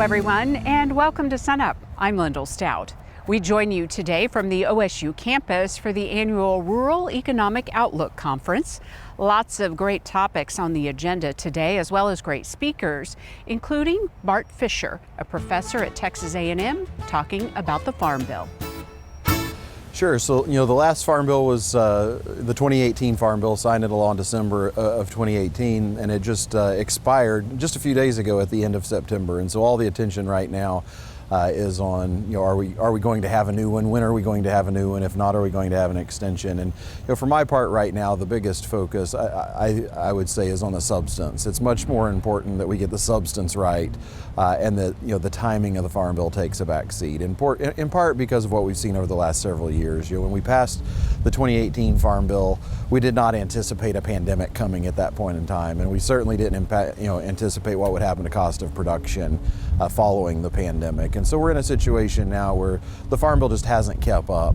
Hello everyone, and welcome to SUNUP. I'm Lyndall Stout. We join you today from the OSU campus for the annual Rural Economic Outlook Conference. Lots of great topics on the agenda today, as well as great speakers, including Bart Fisher, a professor at Texas A&M, talking about the Farm Bill. Sure. So, the last Farm Bill was the 2018 Farm Bill, signed into law in December of 2018, and it just expired just a few days ago at the end of September. And so all the attention right now is on, are we going to have a new one? When are we going to have a new one? If not, are we going to have an extension? And for my part right now, the biggest focus I would say is on the substance. It's much more important that we get the substance right, and that the timing of the Farm Bill takes a back seat. In part because of what we've seen over the last several years. When we passed the 2018 Farm Bill, we did not anticipate a pandemic coming at that point in time, and we certainly didn't anticipate what would happen to cost of production following the pandemic. And so we're in a situation now where the Farm Bill just hasn't kept up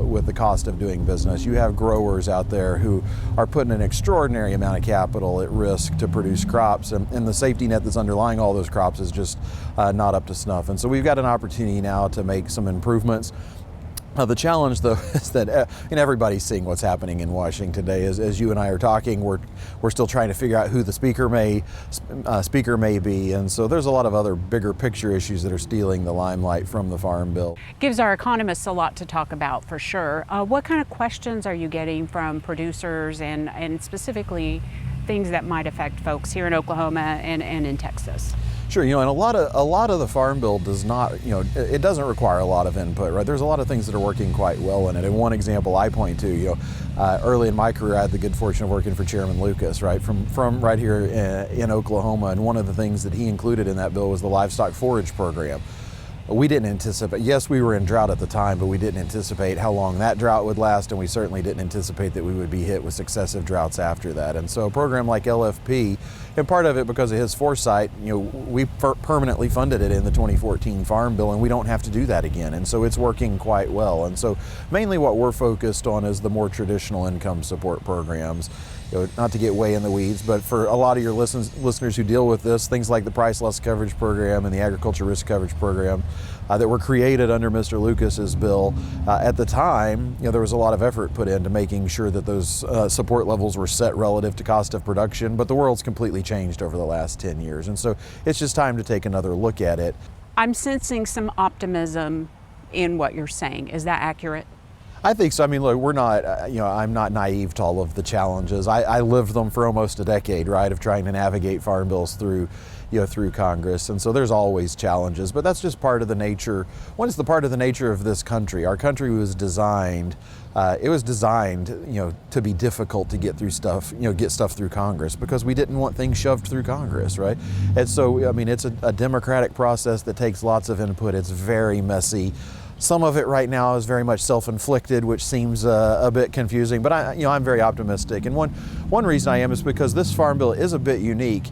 with the cost of doing business. You have growers out there who are putting an extraordinary amount of capital at risk to produce crops, and the safety net that's underlying all those crops is just not up to snuff. And so we've got an opportunity now to make some improvements. The challenge, though, is that everybody's seeing what's happening in Washington today. As you and I are talking, we're still trying to figure out who the speaker may be, and so there's a lot of other bigger picture issues that are stealing the limelight from the Farm Bill. Gives our economists a lot to talk about, for sure. What kind of questions are you getting from producers, and specifically things that might affect folks here in Oklahoma and in Texas? Sure, and a lot of the Farm Bill does not, it doesn't require a lot of input, right? There's a lot of things that are working quite well in it. And one example I point to, early in my career, I had the good fortune of working for Chairman Lucas, right, from right here in Oklahoma. And one of the things that he included in that bill was the livestock forage program. We didn't anticipate, yes, we were in drought at the time, but we didn't anticipate how long that drought would last, and we certainly didn't anticipate that we would be hit with successive droughts after that. And so a program like LFP, and part of it because of his foresight, we permanently funded it in the 2014 Farm Bill, and we don't have to do that again. And so it's working quite well. And so mainly what we're focused on is the more traditional income support programs. Not to get way in the weeds, but for a lot of your listeners who deal with this, things like the Price Loss Coverage Program and the Agriculture Risk Coverage Program that were created under Mr. Lucas's bill, at the time, there was a lot of effort put into making sure that those support levels were set relative to cost of production, but the world's completely changed over the last 10 years. And so it's just time to take another look at it. I'm sensing some optimism in what you're saying. Is that accurate? I think so. I mean, look, we're not, I'm not naive to all of the challenges. I lived them for almost a decade, right, of trying to navigate farm bills through Congress. And so there's always challenges, but that's just part of the nature. One is the part of the nature of this country. Our country was designed, to be difficult to get through stuff, get stuff through Congress, because we didn't want things shoved through Congress, right? And so, I mean, it's a democratic process that takes lots of input. It's very messy. Some of it right now is very much self-inflicted, which seems a bit confusing, but I'm very optimistic. And one reason I am is because this Farm Bill is a bit unique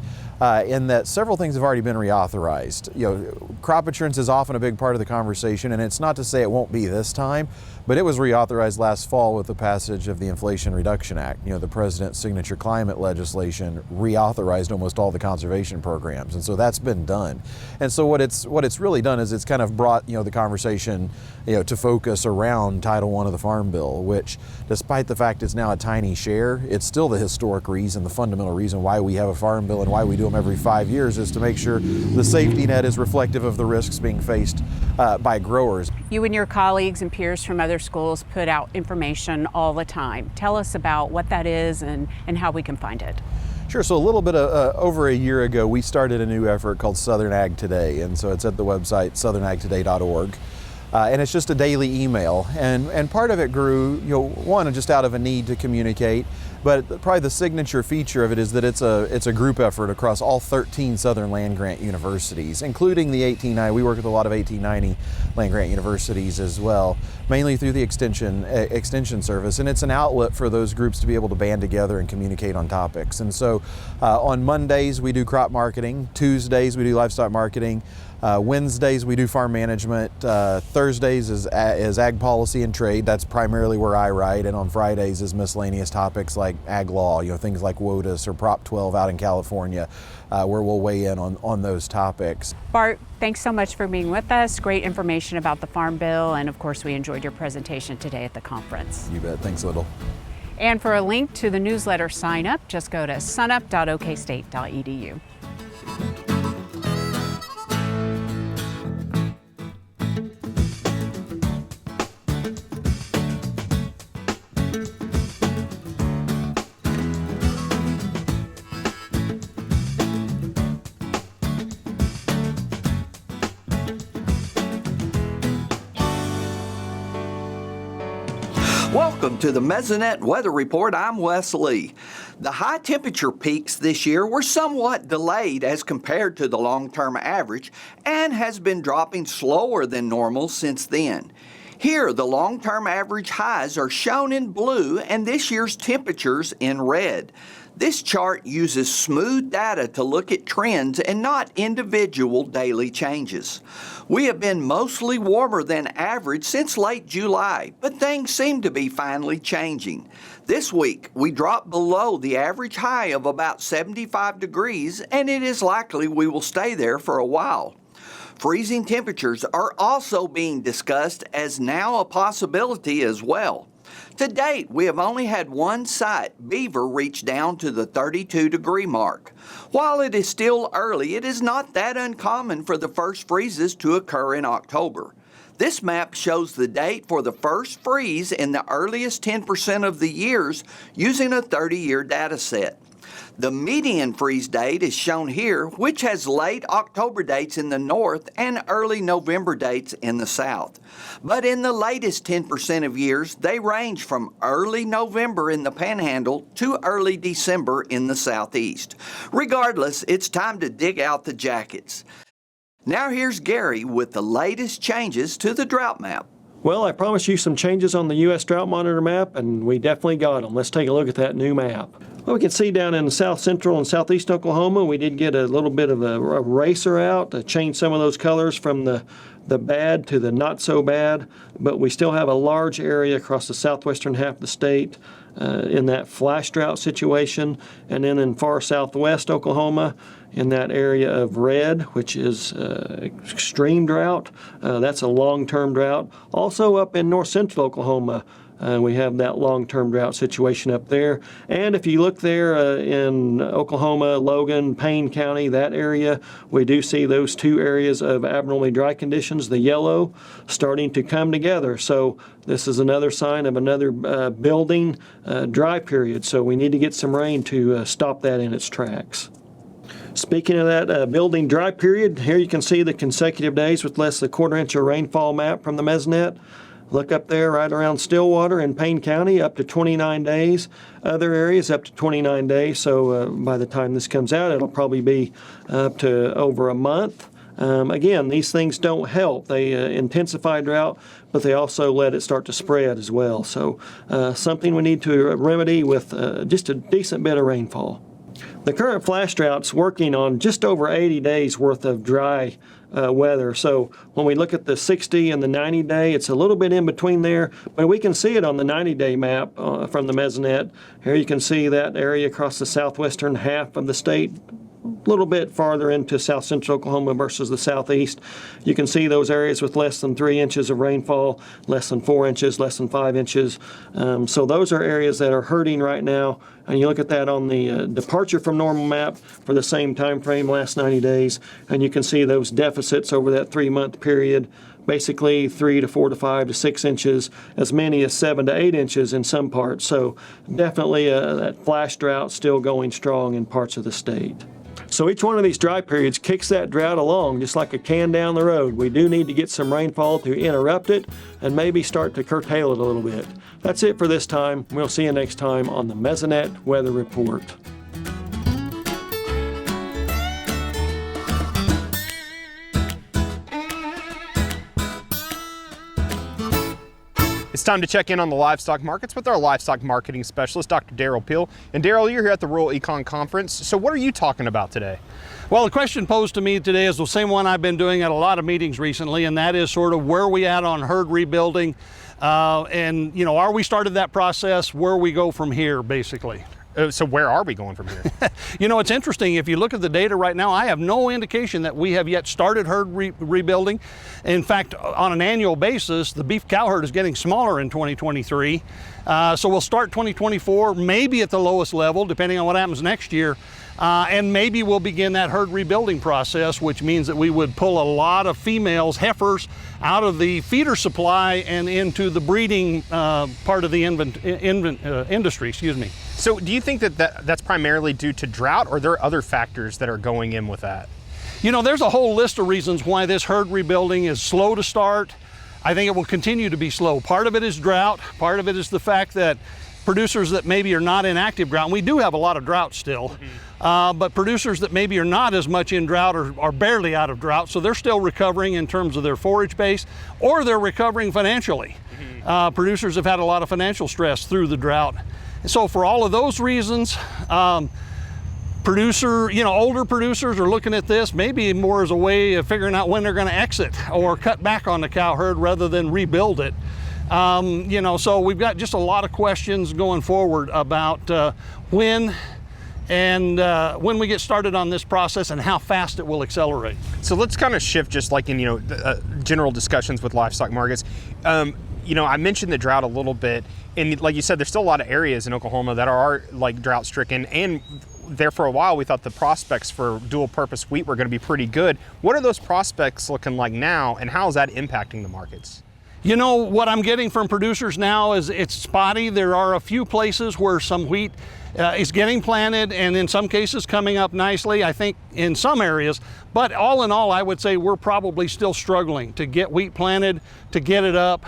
in that several things have already been reauthorized. Crop insurance is often a big part of the conversation, and it's not to say it won't be this time, but it was reauthorized last fall with the passage of the Inflation Reduction Act. The president's signature climate legislation reauthorized almost all the conservation programs, and so that's been done. And so what it's really done is it's kind of brought the conversation to focus around Title I of the Farm Bill, which, despite the fact it's now a tiny share, it's still the historic reason, the fundamental reason why we have a Farm Bill and why we do them every 5 years, is to make sure the safety net is reflective of the risks being faced by growers. You and your colleagues and peers from other schools put out information all the time. Tell us about what that is and how we can find it. Sure. So a little bit over a year ago, we started a new effort called Southern Ag Today, and so it's at the website southernagtoday.org. And it's just a daily email, and part of it grew, one, just out of a need to communicate, but probably the signature feature of it is that it's a group effort across all 13 Southern land-grant universities, including the 1890. We work with a lot of 1890 land-grant universities as well, mainly through the extension service, and it's an outlet for those groups to be able to band together and communicate on topics. And so on Mondays we do crop marketing, Tuesdays we do livestock marketing, Wednesdays we do farm management. Thursdays is ag policy and trade. That's primarily where I write. And on Fridays is miscellaneous topics like ag law, things like WOTUS or Prop 12 out in California, where we'll weigh in on those topics. Bart, thanks so much for being with us. Great information about the Farm Bill. And of course, we enjoyed your presentation today at the conference. You bet. Thanks, Lyndall. And for a link to the newsletter sign up, just go to sunup.okstate.edu. Welcome to the Mesonet Weather Report. I'm Wes Lee. The high temperature peaks this year were somewhat delayed as compared to the long-term average and has been dropping slower than normal since then. Here, the long-term average highs are shown in blue and this year's temperatures in red. This chart uses smooth data to look at trends and not individual daily changes. We have been mostly warmer than average since late July, but things seem to be finally changing. This week, we dropped below the average high of about 75 degrees, and it is likely we will stay there for a while. Freezing temperatures are also being discussed as now a possibility as well. To date, we have only had one site, Beaver, reach down to the 32-degree mark. While it is still early, it is not that uncommon for the first freezes to occur in October. This map shows the date for the first freeze in the earliest 10% of the years using a 30-year data set. The median freeze date is shown here, which has late October dates in the north and early November dates in the south. But in the latest 10% of years, they range from early November in the Panhandle to early December in the southeast. Regardless, it's time to dig out the jackets. Now here's Gary with the latest changes to the drought map. Well, I promised you some changes on the U.S. Drought Monitor map, and we definitely got them. Let's take a look at that new map. Well, we can see down in south central and southeast Oklahoma, we did get a little bit of a eraser out to change some of those colors from the bad to the not so bad, but we still have a large area across the southwestern half of the state in that flash drought situation, and then in far southwest Oklahoma, in that area of red, which is extreme drought. That's a long-term drought. Also up in north central Oklahoma, we have that long-term drought situation up there. And if you look there in Oklahoma, Logan, Payne County, that area, we do see those two areas of abnormally dry conditions, the yellow, starting to come together. So this is another sign of another building dry period. So we need to get some rain to stop that in its tracks. Speaking of that building dry period, here you can see the consecutive days with less than a quarter inch of rainfall map from the Mesonet. Look up there right around Stillwater in Payne County, up to 29 days. Other areas up to 29 days, so by the time this comes out, it'll probably be up to over a month. Again, these things don't help. They intensify drought, but they also let it start to spread as well. So something we need to remedy with just a decent bit of rainfall. The current flash drought's working on just over 80 days worth of dry weather. So when we look at the 60 and the 90 day, it's a little bit in between there, but we can see it on the 90-day map from the Mesonet. Here you can see that area across the southwestern half of the state, a little bit farther into south central Oklahoma versus the southeast. You can see those areas with less than 3 inches of rainfall, less than 4 inches, less than 5 inches. So those are areas that are hurting right now. And you look at that on the departure from normal map for the same time frame, last 90 days, and you can see those deficits over that 3-month period, basically 3 to 4 to 5 to 6 inches, as many as 7 to 8 inches in some parts. So definitely that flash drought still going strong in parts of the state. So each one of these dry periods kicks that drought along just like a can down the road. We do need to get some rainfall to interrupt it and maybe start to curtail it a little bit. That's it for this time. We'll see you next time on the Mesonet Weather Report. It's time to check in on the livestock markets with our livestock marketing specialist, Dr. Derrell Peel. And Derrell, you're here at the Rural Econ Conference. So what are you talking about today? Well, the question posed to me today is the same one I've been doing at a lot of meetings recently, and that is sort of where are we at on herd rebuilding, and are we started that process, where we go from here, basically. So where are we going from here? It's interesting. If you look at the data right now, I have no indication that we have yet started herd rebuilding. In fact, on an annual basis, the beef cow herd is getting smaller in 2023. So we'll start 2024 maybe at the lowest level, depending on what happens next year. And maybe we'll begin that herd rebuilding process, which means that we would pull a lot of females, heifers, out of the feeder supply and into the breeding part of the industry, excuse me. So do you think that's primarily due to drought, or are there other factors that are going in with that? There's a whole list of reasons why this herd rebuilding is slow to start. I think it will continue to be slow. Part of it is drought. Part of it is the fact that producers that maybe are not in active drought, and we do have a lot of drought still, but producers that maybe are not as much in drought are barely out of drought, so they're still recovering in terms of their forage base, or they're recovering financially. Producers have had a lot of financial stress through the drought. So for all of those reasons, older producers are looking at this maybe more as a way of figuring out when they're going to exit or cut back on the cow herd rather than rebuild it. So we've got just a lot of questions going forward about when we get started on this process and how fast it will accelerate. So let's kind of shift just like in, general discussions with livestock markets. I mentioned the drought a little bit, and like you said, there's still a lot of areas in Oklahoma that are like drought stricken, and there for a while we thought the prospects for dual purpose wheat were going to be pretty good. What are those prospects looking like now, and how is that impacting the markets? What I'm getting from producers now is it's spotty. There are a few places where some wheat is getting planted, and in some cases coming up nicely, I think in some areas. But all in all, I would say we're probably still struggling to get wheat planted, to get it up.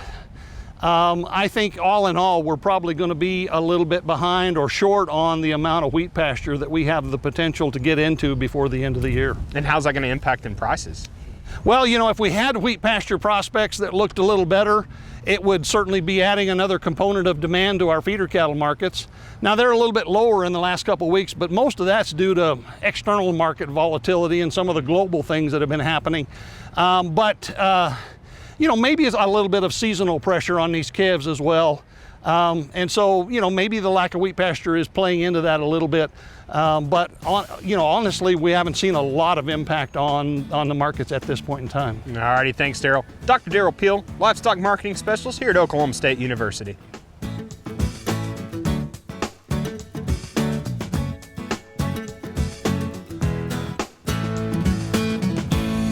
I think all in all, we're probably going to be a little bit behind or short on the amount of wheat pasture that we have the potential to get into before the end of the year. And how's that going to impact in prices? Well, if we had wheat pasture prospects that looked a little better, it would certainly be adding another component of demand to our feeder cattle markets. Now, they're a little bit lower in the last couple of weeks, but most of that's due to external market volatility and some of the global things that have been happening. Maybe it's a little bit of seasonal pressure on these calves as well. And so, maybe the lack of wheat pasture is playing into that a little bit. Honestly, we haven't seen a lot of impact on the markets at this point in time. All righty, thanks, Derrell. Dr. Derrell Peel, Livestock Marketing Specialist here at Oklahoma State University.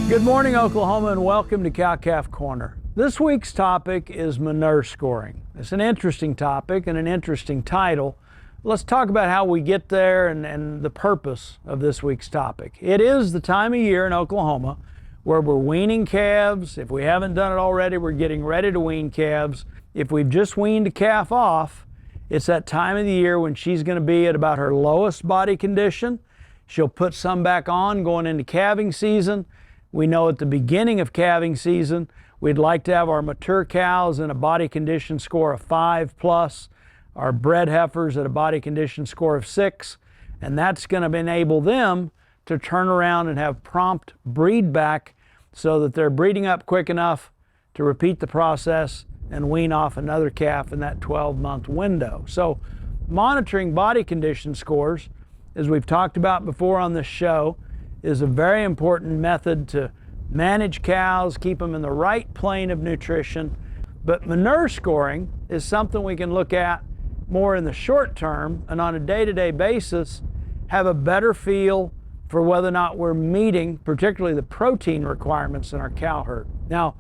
Good morning, Oklahoma, and welcome to Cow-Calf Corner. This week's topic is manure scoring. It's an interesting topic and an interesting title. Let's talk about how we get there and the purpose of this week's topic. It is the time of year in Oklahoma where we're weaning calves. If we haven't done it already, we're getting ready to wean calves. If we've just weaned a calf off, it's that time of the year when she's going to be at about her lowest body condition. She'll put some back on going into calving season. We know at the beginning of calving season, we'd like to have our mature cows in a body condition score of 5+, our bred heifers at a body condition score of 6, and that's going to enable them to turn around and have prompt breed back so that they're breeding up quick enough to repeat the process and wean off another calf in that 12-month window. So monitoring body condition scores, as we've talked about before on this show, is a very important method to manage cows, keep them in the right plane of nutrition. But manure scoring is something we can look at more in the short term and on a day-to-day basis have a better feel for whether or not we're meeting particularly the protein requirements in our cow herd. Now,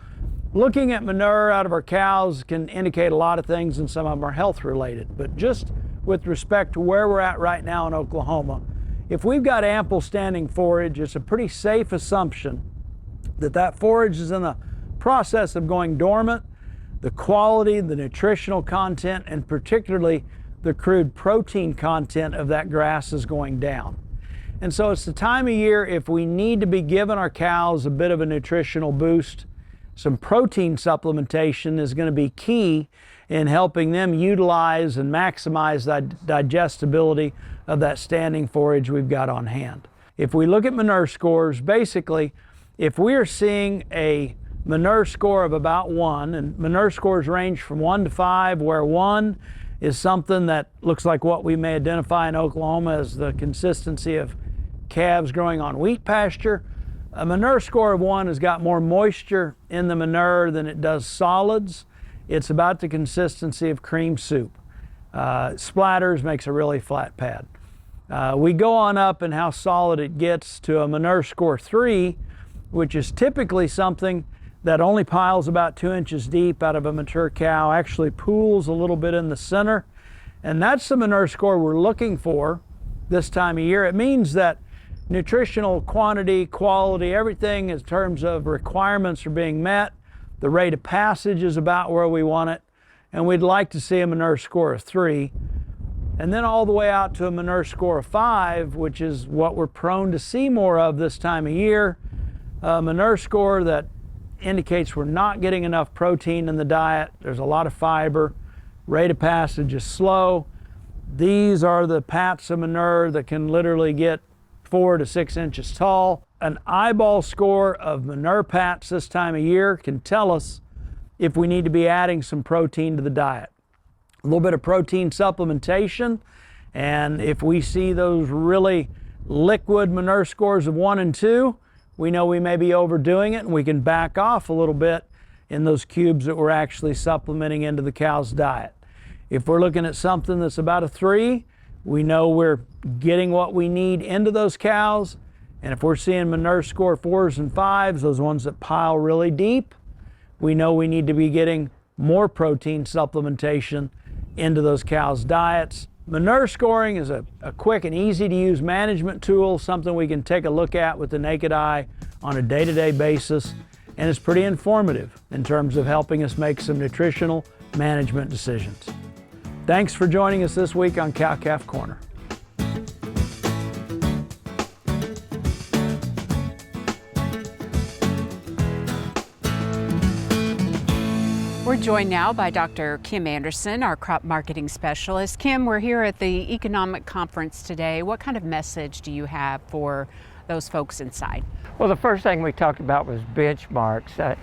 looking at manure out of our cows can indicate a lot of things, and some of them are health related. But just with respect to where we're at right now in Oklahoma, if we've got ample standing forage, it's a pretty safe assumption that that forage is in the process of going dormant. The quality, the nutritional content, and particularly the crude protein content of that grass is going down. And so it's the time of year if we need to be giving our cows a bit of a nutritional boost, some protein supplementation is going to be key. in helping them utilize and maximize the digestibility of that standing forage we've got on hand. If we look at manure scores, basically, if we are seeing a manure score of about 1, and manure scores range from 1 to 5, where 1 is something that looks like what we may identify in Oklahoma as the consistency of calves growing on wheat pasture. A manure score of 1 has got more moisture in the manure than it does solids. It's about the consistency of cream soup. Splatters makes a really flat pad. We go on up in how solid it gets to a manure score 3, which is typically something that only piles about 2 inches deep out of a mature cow, actually pools a little bit in the center. And that's the manure score we're looking for this time of year. It means that nutritional quantity, quality, everything in terms of requirements are being met. The rate of passage is about where we want it. And we'd like to see a manure score of 3. And then all the way out to a manure score of 5, which is what we're prone to see more of this time of year. A manure score that indicates we're not getting enough protein in the diet. There's a lot of fiber. Rate of passage is slow. These are the pats of manure that can literally get 4 to 6 inches tall. An eyeball score of manure pats this time of year can tell us if we need to be adding some protein to the diet. A little bit of protein supplementation, and if we see those really liquid manure scores of 1 and 2, we know we may be overdoing it, and we can back off a little bit in those cubes that we're actually supplementing into the cow's diet. If we're looking at something that's about a 3, we know we're getting what we need into those cows. And if we're seeing manure score 4s and 5s, those ones that pile really deep, we know we need to be getting more protein supplementation into those cows' diets. Manure scoring is a quick and easy to use management tool, something we can take a look at with the naked eye on a day-to-day basis, and it's pretty informative in terms of helping us make some nutritional management decisions. Thanks for joining us this week on Cow-Calf Corner. We're joined now by Dr. Kim Anderson, our crop marketing specialist. Kim, we're here at the economic conference today. What kind of message do you have for those folks inside? Well, the first thing we talked about was benchmarks.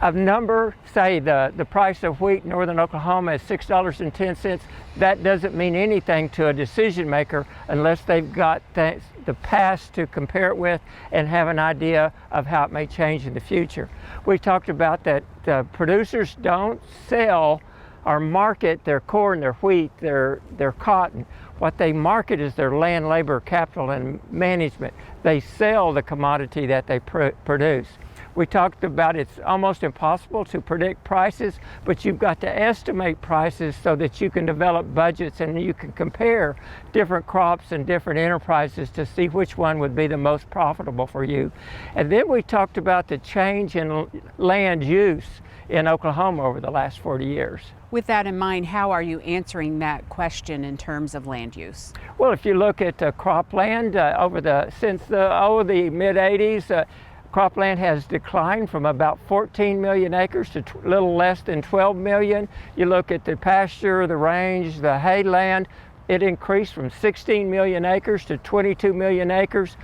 A number, say the price of wheat in northern Oklahoma is $6.10. That doesn't mean anything to a decision maker unless they've got the past to compare it with and have an idea of how it may change in the future. We talked about that producers don't sell or market their corn, their wheat, their cotton. What they market is their land, labor, capital, and management. They sell the commodity that they produce. We talked about it's almost impossible to predict prices, but you've got to estimate prices so that you can develop budgets and you can compare different crops and different enterprises to see which one would be the most profitable for you. And then we talked about the change in land use in Oklahoma over the last 40 years. With that in mind, how are you answering that question in terms of land use? Well, if you look at cropland since the mid 80s, cropland has declined from about 14 million acres to a little less than 12 million. You look at the pasture, the range, the hayland, it increased from 16 million acres to 22 million acres.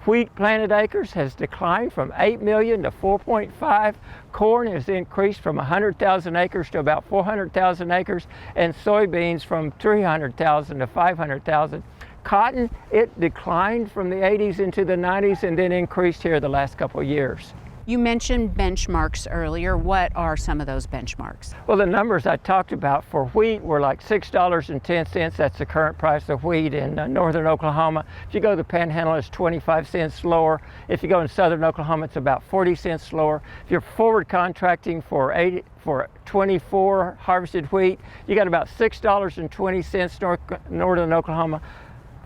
Wheat planted acres has declined from 8 million to 4.5. Corn has increased from 100,000 acres to about 400,000 acres, and soybeans from 300,000 to 500,000. Cotton, it declined from the 80s into the 90s and then increased here the last couple of years. You mentioned benchmarks earlier. What are some of those benchmarks? Well, the numbers I talked about for wheat were like $6.10. That's the current price of wheat in northern Oklahoma. If you go to the Panhandle, it's 25 cents lower. If you go in southern Oklahoma, it's about 40 cents lower. If you're forward contracting for 24 harvested wheat, you got about $6.20 northern Oklahoma,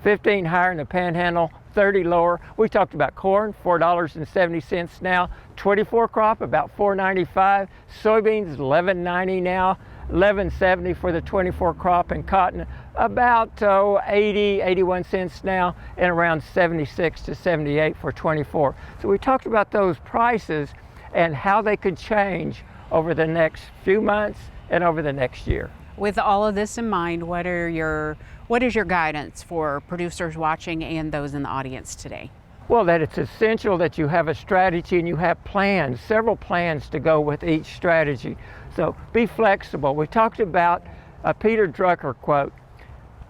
15 higher in the Panhandle, 30 lower. We talked about corn, $4.70 now. 24 crop, about $4.95. Soybeans, $11.90 now. $11.70 for the 24 crop, and cotton about 81 cents now, and around 76 to 78 for 24. So we talked about those prices and how they could change over the next few months and over the next year. With all of this in mind, what is your guidance for producers watching and those in the audience today? Well, that it's essential that you have a strategy and you have plans, several plans to go with each strategy. So be flexible. We talked about a Peter Drucker quote.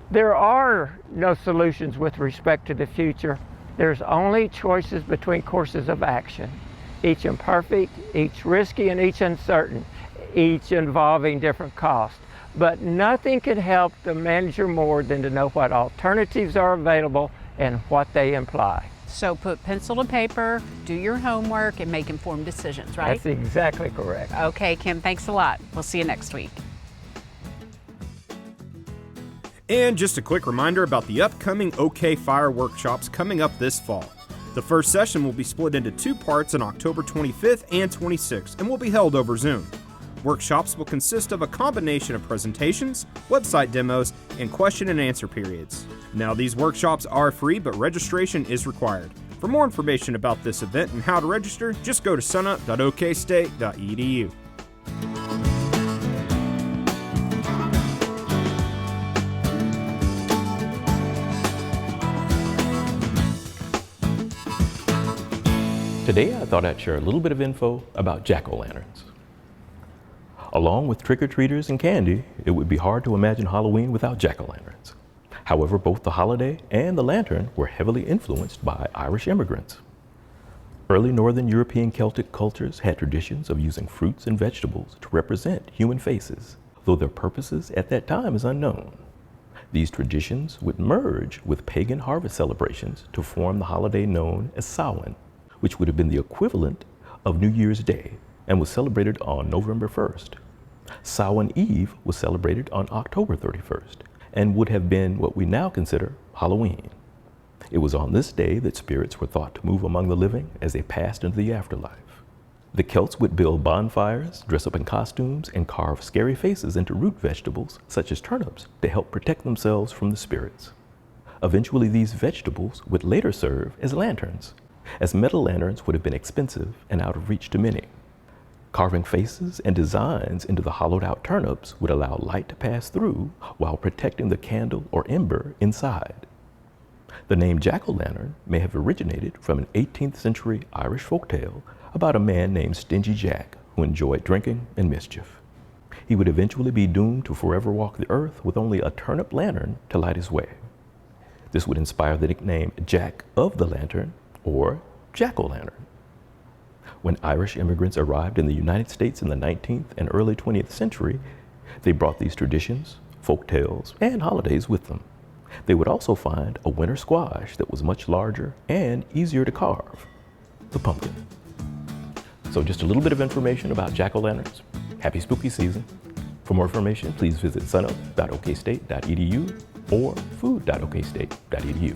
There are no solutions with respect to the future. There's only choices between courses of action, each imperfect, each risky, and each uncertain, each involving different costs. But nothing can help the manager more than to know what alternatives are available and what they imply. So put pencil to paper, do your homework, and make informed decisions, right? That's exactly correct. Okay, Kim, thanks a lot. We'll see you next week. And just a quick reminder about the upcoming OK Fire workshops coming up this fall. The first session will be split into 2 parts on October 25th and 26th and will be held over Zoom. Workshops will consist of a combination of presentations, website demos, and question and answer periods. Now, these workshops are free, but registration is required. For more information about this event and how to register, just go to sunup.okstate.edu. Today I thought I'd share a little bit of info about Jacko Lanterns. Along with trick-or-treaters and candy, it would be hard to imagine Halloween without Jacko Lanterns. However, both the holiday and the lantern were heavily influenced by Irish immigrants. Early Northern European Celtic cultures had traditions of using fruits and vegetables to represent human faces, though their purposes at that time is unknown. These traditions would merge with pagan harvest celebrations to form the holiday known as Samhain, which would have been the equivalent of New Year's Day and was celebrated on November 1st. Samhain Eve was celebrated on October 31st and would have been what we now consider Halloween. It was on this day that spirits were thought to move among the living as they passed into the afterlife. The Celts would build bonfires, dress up in costumes, and carve scary faces into root vegetables such as turnips to help protect themselves from the spirits. Eventually, these vegetables would later serve as lanterns, as metal lanterns would have been expensive and out of reach to many. Carving faces and designs into the hollowed out turnips would allow light to pass through while protecting the candle or ember inside. The name Jack-o'-lantern may have originated from an 18th century Irish folktale about a man named Stingy Jack who enjoyed drinking and mischief. He would eventually be doomed to forever walk the earth with only a turnip lantern to light his way. This would inspire the nickname Jack of the Lantern, or Jack-o'-lantern. When Irish immigrants arrived in the United States in the 19th and early 20th century, they brought these traditions, folk tales, and holidays with them. They would also find a winter squash that was much larger and easier to carve, the pumpkin. So just a little bit of information about jack-o'-lanterns. Happy spooky season. For more information, please visit sunup.okstate.edu or food.okstate.edu.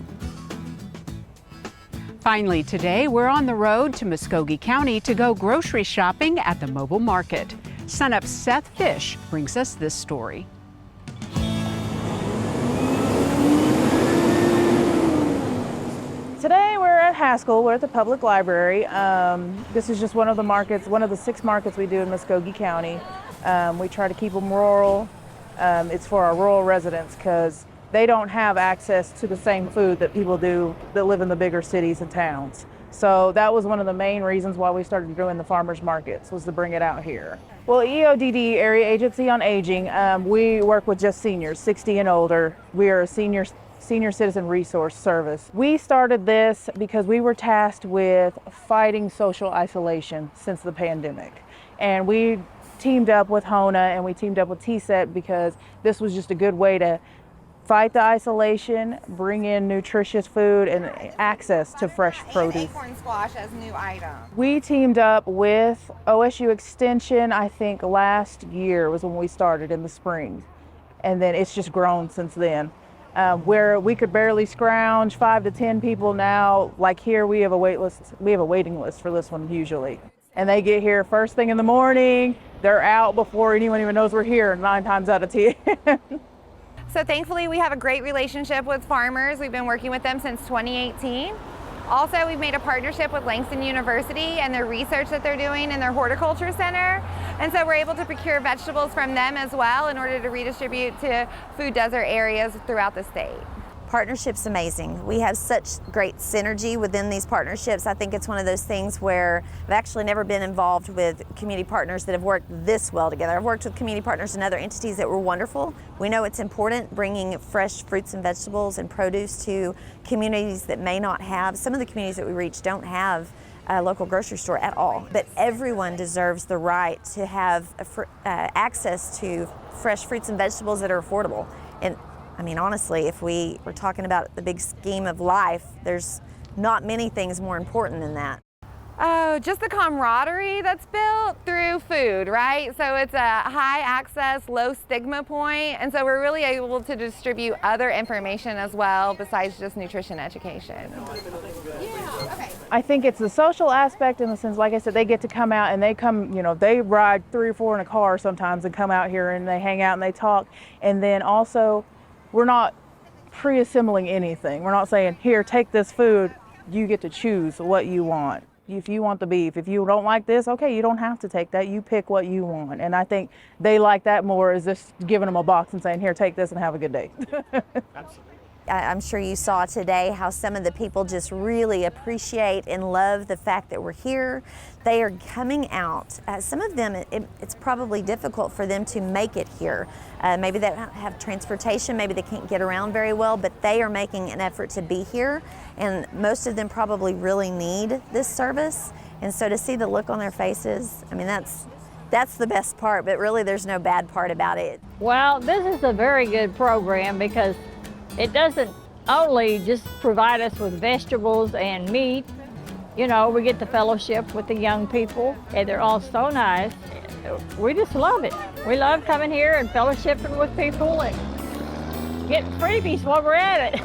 Finally today, we're on the road to Muskogee County to go grocery shopping at the mobile market. SUNUP's Seth Fish brings us this story. Today we're at Haskell. We're at the public library. This is just one of the markets, one of the 6 markets we do in Muskogee County. We try to keep them rural. It's for our rural residents because they don't have access to the same food that people do that live in the bigger cities and towns. So that was one of the main reasons why we started doing the farmers markets, was to bring it out here. Well, EODD, Area Agency on Aging, we work with just seniors, 60 and older. We are a senior citizen resource service. We started this because we were tasked with fighting social isolation since the pandemic. And we teamed up with HONA and we teamed up with TSET because this was just a good way to fight the isolation, bring in nutritious food and access to fresh produce. Acorn squash as new item. We teamed up with OSU Extension, I think last year was when we started in the spring. And then it's just grown since then. Where we could barely scrounge 5 to 10 people now, like here we have a waiting list for this one usually. And they get here first thing in the morning, they're out before anyone even knows we're here 9 times out of 10. So thankfully we have a great relationship with farmers. We've been working with them since 2018. Also, we've made a partnership with Langston University and their research that they're doing in their horticulture center. And so we're able to procure vegetables from them as well in order to redistribute to food desert areas throughout the state. Partnership's amazing. We have such great synergy within these partnerships. I think it's one of those things where I've actually never been involved with community partners that have worked this well together. I've worked with community partners and other entities that were wonderful. We know it's important bringing fresh fruits and vegetables and produce to communities that may not have. Some of the communities that we reach don't have a local grocery store at all. But everyone deserves the right to have access to fresh fruits and vegetables that are affordable. And I mean, honestly, if we were talking about the big scheme of life, there's not many things more important than that. Oh, just the camaraderie that's built through food, right? So it's a high access, low stigma point, and so we're really able to distribute other information as well besides just nutrition education. I think it's the social aspect in the sense, like I said, they get to come out and they come, you know, they ride 3 or 4 in a car sometimes and come out here and they hang out and they talk. And then also, we're not pre-assembling anything. We're not saying, here, take this food, you get to choose what you want. If you want the beef, if you don't like this, okay, you don't have to take that, you pick what you want. And I think they like that more as just giving them a box and saying, here, take this and have a good day. Absolutely. I'm sure you saw today how some of the people just really appreciate and love the fact that we're here. They are coming out. Some of them, it's probably difficult for them to make it here. Maybe they don't have transportation, maybe they can't get around very well, but they are making an effort to be here. And most of them probably really need this service. And so to see the look on their faces, I mean, that's the best part, but really there's no bad part about it. Well, this is a very good program because it doesn't only just provide us with vegetables and meat. You know, we get the fellowship with the young people, and they're all so nice. We just love it. We love coming here and fellowshipping with people and getting freebies while we're at it.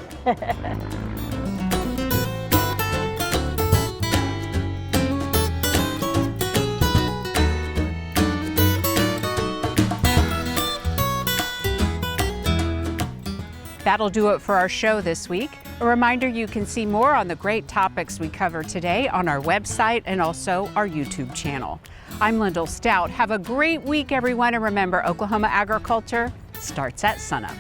That'll do it for our show this week. A reminder, you can see more on the great topics we covered today on our website and also our YouTube channel. I'm Lyndall Stout. Have a great week, everyone, and remember, Oklahoma agriculture starts at sunup.